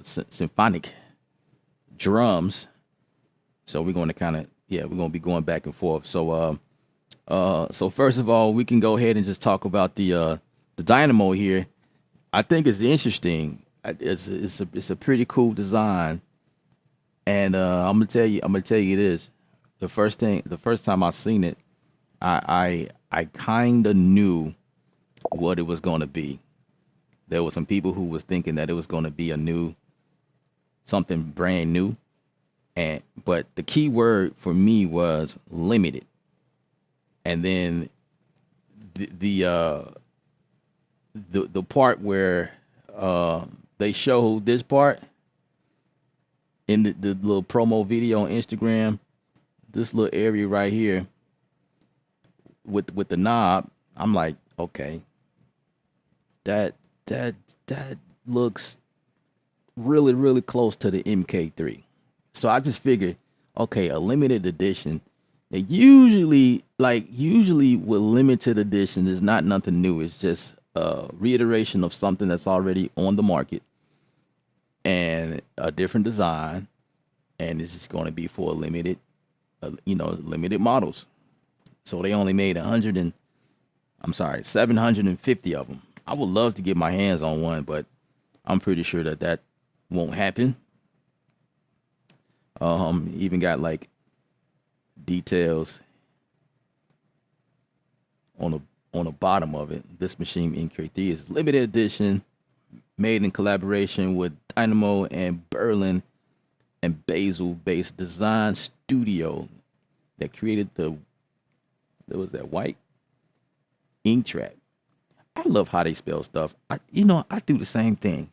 symphonic drums. So we're going to kind of, yeah, we're going to be going back and forth. So first of all, we can go ahead and just talk about the dynamo here. I think it's interesting. It's a pretty cool design, and I'm gonna tell you this. The first time I seen it, I kind of knew what it was going to be. There were some people who was thinking that it was going to be a new something brand new, and but the key word for me was limited. And then the the uh, the part where they showed this part in the little promo video on Instagram, this little area right here with the knob, I'm like, okay, that that that looks really close to the MK3. So I just figured, okay, a limited edition. They usually with limited edition is not nothing new. It's just a reiteration of something that's already on the market and a different design, and it's just going to be for a limited, limited models. So they only made 750 of them. I would love to get my hands on one, but I'm pretty sure that won't happen. Even got like details on the bottom of it. This Maschine MK3 is limited edition, made in collaboration with Dynamo and Berlin and Basel-based design studio that created there was that white ink trap. I love how they spell stuff. I do the same thing.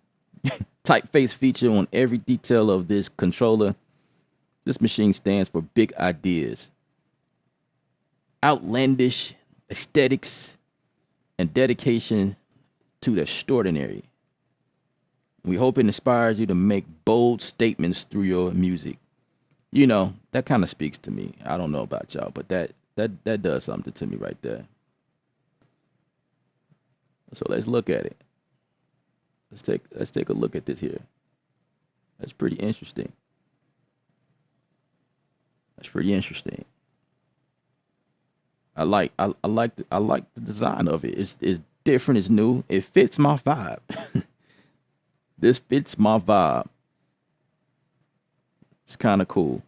Typeface feature on every detail of this controller. This machine stands for big ideas, outlandish aesthetics, and dedication to the extraordinary. We hope it inspires you to make bold statements through your music. That kind of speaks to me. I don't know about y'all, but that does something to me right there. So let's look at it. Let's take a look at this here. That's pretty interesting. That's pretty interesting. I like the design of it. It's different. It's new. It fits my vibe. This fits my vibe. It's kind of cool.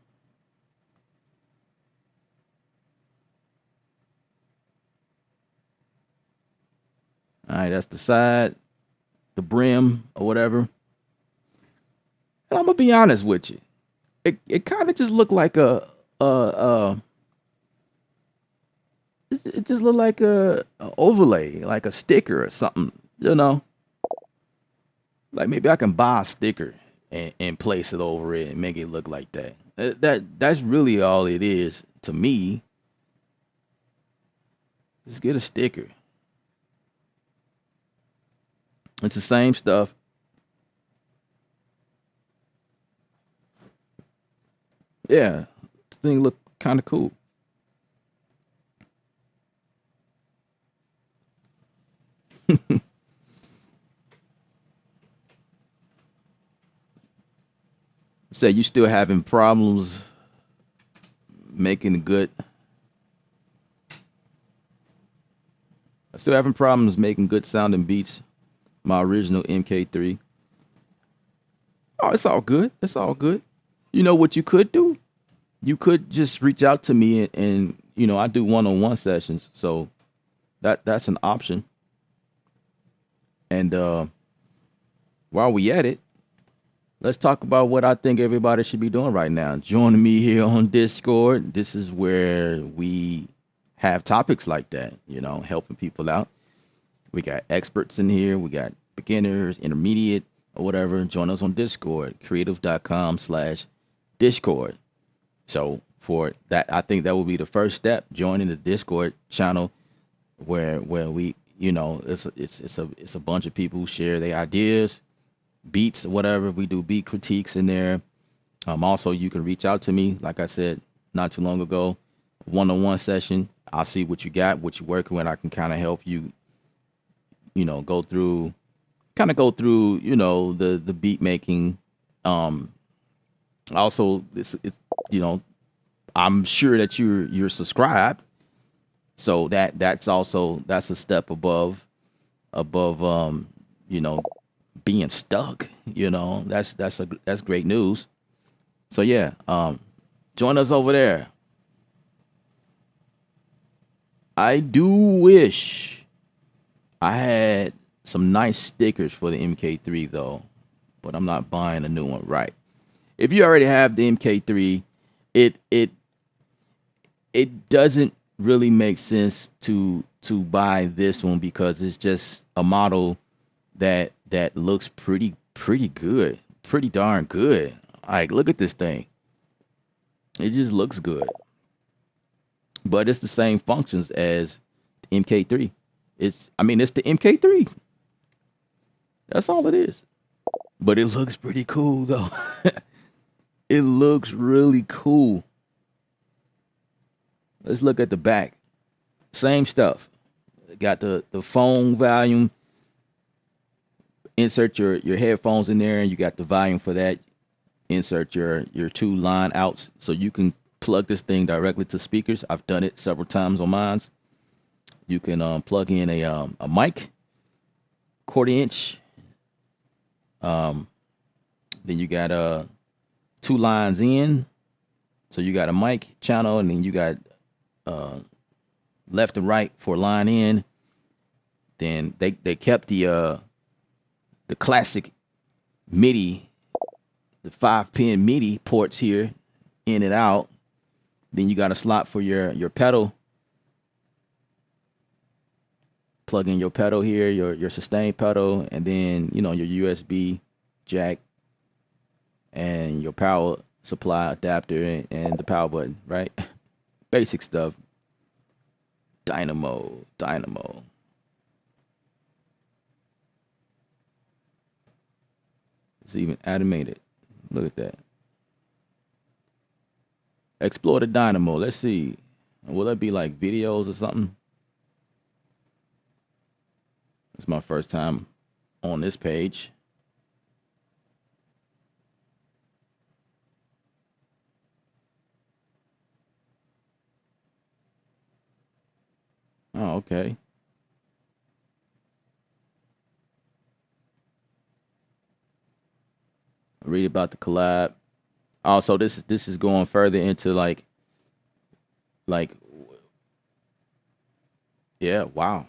All right, that's the side, the brim or whatever. And I'm gonna be honest with you. It kind of just looked like a it just looked like a overlay, like a sticker or something. Like maybe I can buy a sticker and place it over it and make it look like that. That's really all it is to me. Just get a sticker. It's the same stuff. Yeah, the thing look kind of cool. Say you still having problems making good, still having problems making good sounding beats. My original MK3. Oh, it's all good. It's all good. You know what you could do? You could just reach out to me and I do one-on-one sessions. So that's an option. And while we at it, let's talk about what I think everybody should be doing right now. Joining me here on Discord. This is where we have topics like that, helping people out. We got experts in here. We got beginners, intermediate, or whatever. Join us on Discord, creative.com/Discord. So for that, I think that will be the first step, joining the Discord channel where we, it's a bunch of people who share their ideas, beats, or whatever. We do beat critiques in there. Also, you can reach out to me, like I said not too long ago, one-on-one session. I'll see what you got, what you're working with. I can kind of help you, go through, the beat making, Um, also, it's you know, I'm sure that you're subscribed, so that's a step above you know, being stuck. You know, that's great news. So yeah, join us over there. I do wish I had some nice stickers for the MK3 though, but I'm not buying a new one. Right? If you already have the MK3, it it it doesn't really make sense to buy this one because it's just a model that looks pretty good, pretty darn good. Like look at this thing. It just looks good. But it's the same functions as the MK3. It's the MK3. That's all it is. But it looks pretty cool though. It looks really cool. Let's look at the back. Same stuff. Got the phone volume. Insert your headphones in there, and you got the volume for that. Insert your two line outs, so you can plug this thing directly to speakers. I've done it several times on mine. You can plug in a mic, quarter inch. Then you got two lines in, so you got a mic channel, and then you got left and right for line in. Then they kept the classic MIDI, the 5-pin MIDI ports here, in and out. Then you got a slot for your pedal. Plug in your pedal here, your sustain pedal, and then your USB jack and your power supply adapter and the power button, right? Basic stuff. Dynamo. It's even animated. Look at that. Explore the Dynamo. Let's see. Will that be like videos or something? It's my first time on this page. Oh, okay. Read about the collab. Also, this is going further into like yeah, wow.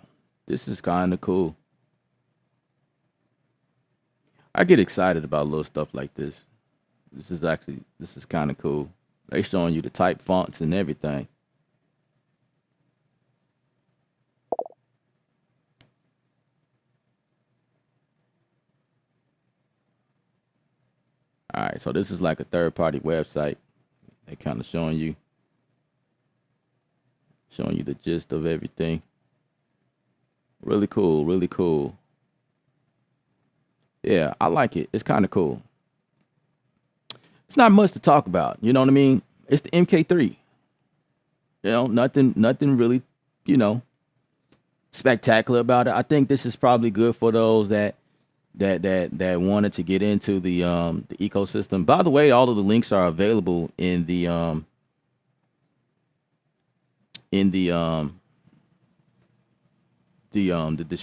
This is kind of cool. I get excited about little stuff like this. This is kind of cool. They showing you the type fonts and everything. All right, so this is like a third party website. They kind of showing you the gist of everything. Really cool, really cool. Yeah, I like it. It's kind of cool. It's not much to talk about. You know what I mean? It's the MK3. Nothing really, you know, spectacular about it. I think this is probably good for those that wanted to get into the ecosystem. By the way, all of the links are available in the description